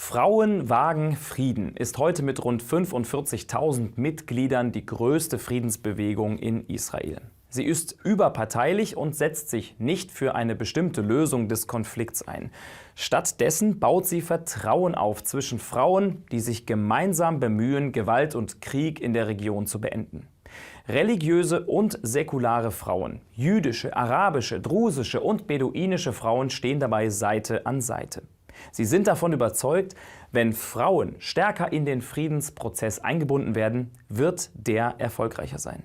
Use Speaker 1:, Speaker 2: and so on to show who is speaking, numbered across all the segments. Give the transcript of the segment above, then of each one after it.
Speaker 1: Frauen wagen Frieden ist heute mit rund 45.000 Mitgliedern die größte Friedensbewegung in Israel. Sie ist überparteilich und setzt sich nicht für eine bestimmte Lösung des Konflikts ein. Stattdessen baut sie Vertrauen auf zwischen Frauen, die sich gemeinsam bemühen, Gewalt und Krieg in der Region zu beenden. Religiöse und säkulare Frauen, jüdische, arabische, drusische und beduinische Frauen stehen dabei Seite an Seite. Sie sind davon überzeugt, wenn Frauen stärker in den Friedensprozess eingebunden werden, wird der erfolgreicher sein.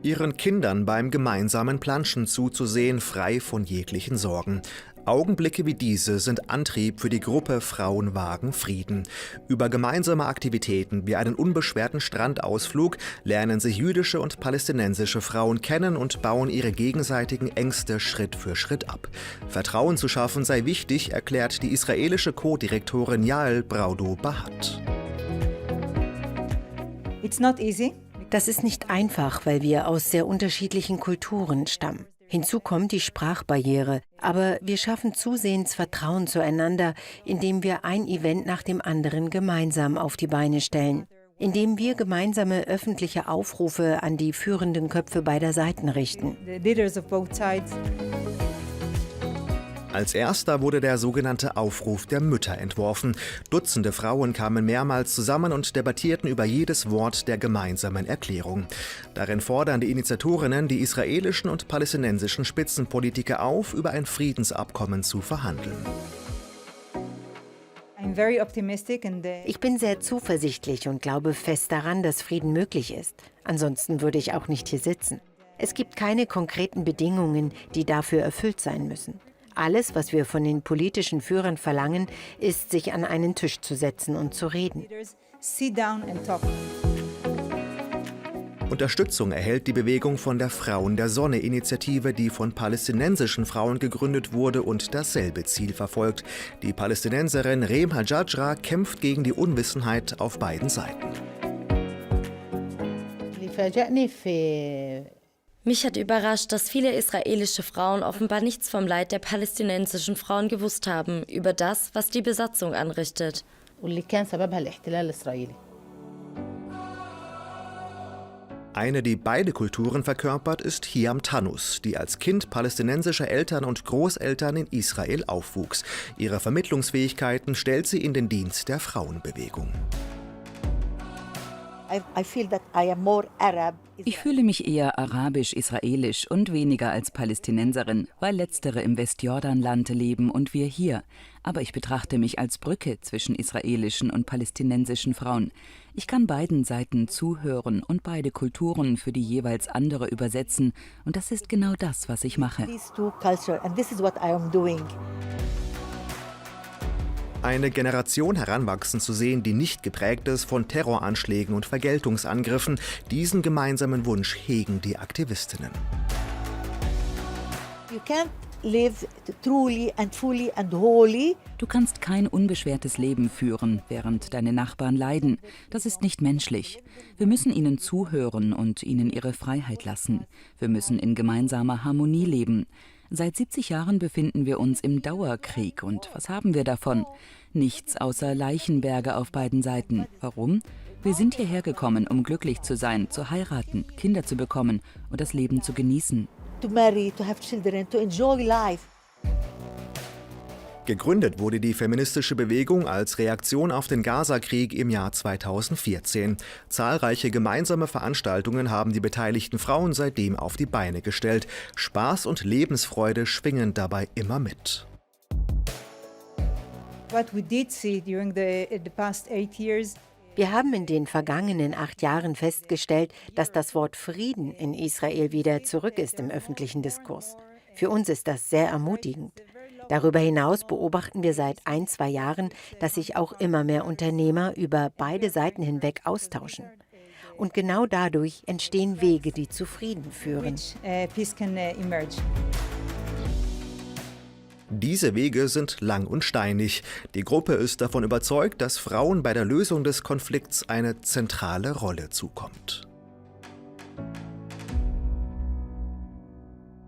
Speaker 2: Ihren Kindern beim gemeinsamen Planschen zuzusehen, frei von jeglichen Sorgen. Augenblicke wie diese sind Antrieb für die Gruppe Frauen wagen Frieden. Über gemeinsame Aktivitäten wie einen unbeschwerten Strandausflug lernen sich jüdische und palästinensische Frauen kennen und bauen ihre gegenseitigen Ängste Schritt für Schritt ab. Vertrauen zu schaffen sei wichtig, erklärt die israelische Co-Direktorin Yael Braudo-Bahat.
Speaker 3: It's not easy.
Speaker 4: Das ist nicht einfach, weil wir aus sehr unterschiedlichen Kulturen stammen. Hinzu kommt die Sprachbarriere, aber wir schaffen zusehends Vertrauen zueinander, indem wir ein Event nach dem anderen gemeinsam auf die Beine stellen, indem wir gemeinsame öffentliche Aufrufe an die führenden Köpfe beider Seiten richten.
Speaker 2: Als erster wurde der sogenannte Aufruf der Mütter entworfen. Dutzende Frauen kamen mehrmals zusammen und debattierten über jedes Wort der gemeinsamen Erklärung. Darin fordern die Initiatorinnen die israelischen und palästinensischen Spitzenpolitiker auf, über ein Friedensabkommen zu verhandeln.
Speaker 4: Ich bin sehr zuversichtlich und glaube fest daran, dass Frieden möglich ist. Ansonsten würde ich auch nicht hier sitzen. Es gibt keine konkreten Bedingungen, die dafür erfüllt sein müssen. Alles, was wir von den politischen Führern verlangen, ist, sich an einen Tisch zu setzen und zu reden.
Speaker 2: Unterstützung erhält die Bewegung von der Frauen der Sonne-Initiative, die von palästinensischen Frauen gegründet wurde und dasselbe Ziel verfolgt. Die Palästinenserin Reem Hajjajra kämpft gegen die Unwissenheit auf beiden Seiten.
Speaker 5: Mich hat überrascht, dass viele israelische Frauen offenbar nichts vom Leid der palästinensischen Frauen gewusst haben, über das, was die Besatzung anrichtet.
Speaker 2: Eine, die beide Kulturen verkörpert, ist Hiam Tannus, die als Kind palästinensischer Eltern und Großeltern in Israel aufwuchs. Ihre Vermittlungsfähigkeiten stellt sie in den Dienst der Frauenbewegung.
Speaker 6: Ich fühle mich eher arabisch-israelisch und weniger als Palästinenserin, weil letztere im Westjordanland leben und wir hier. Aber ich betrachte mich als Brücke zwischen israelischen und palästinensischen Frauen. Ich kann beiden Seiten zuhören und beide Kulturen für die jeweils andere übersetzen. Und das ist genau das, was ich mache.
Speaker 2: Eine Generation heranwachsen zu sehen, die nicht geprägt ist von Terroranschlägen und Vergeltungsangriffen. Diesen gemeinsamen Wunsch hegen die Aktivistinnen.
Speaker 6: Du kannst kein unbeschwertes Leben führen, während deine Nachbarn leiden. Das ist nicht menschlich. Wir müssen ihnen zuhören und ihnen ihre Freiheit lassen. Wir müssen in gemeinsamer Harmonie leben. Seit 70 Jahren befinden wir uns im Dauerkrieg. Und was haben wir davon? Nichts außer Leichenberge auf beiden Seiten. Warum? Wir sind hierher gekommen, um glücklich zu sein, zu heiraten, Kinder zu bekommen und das Leben zu genießen.
Speaker 2: Gegründet wurde die feministische Bewegung als Reaktion auf den Gaza-Krieg im Jahr 2014. Zahlreiche gemeinsame Veranstaltungen haben die beteiligten Frauen seitdem auf die Beine gestellt. Spaß und Lebensfreude schwingen dabei immer mit.
Speaker 4: Wir haben in den vergangenen 8 Jahren festgestellt, dass das Wort Frieden in Israel wieder zurück ist im öffentlichen Diskurs. Für uns ist das sehr ermutigend. Darüber hinaus beobachten wir seit 1-2 Jahren, dass sich auch immer mehr Unternehmer über beide Seiten hinweg austauschen. Und genau dadurch entstehen Wege, die zu Frieden führen.
Speaker 2: Diese Wege sind lang und steinig. Die Gruppe ist davon überzeugt, dass Frauen bei der Lösung des Konflikts eine zentrale Rolle zukommt.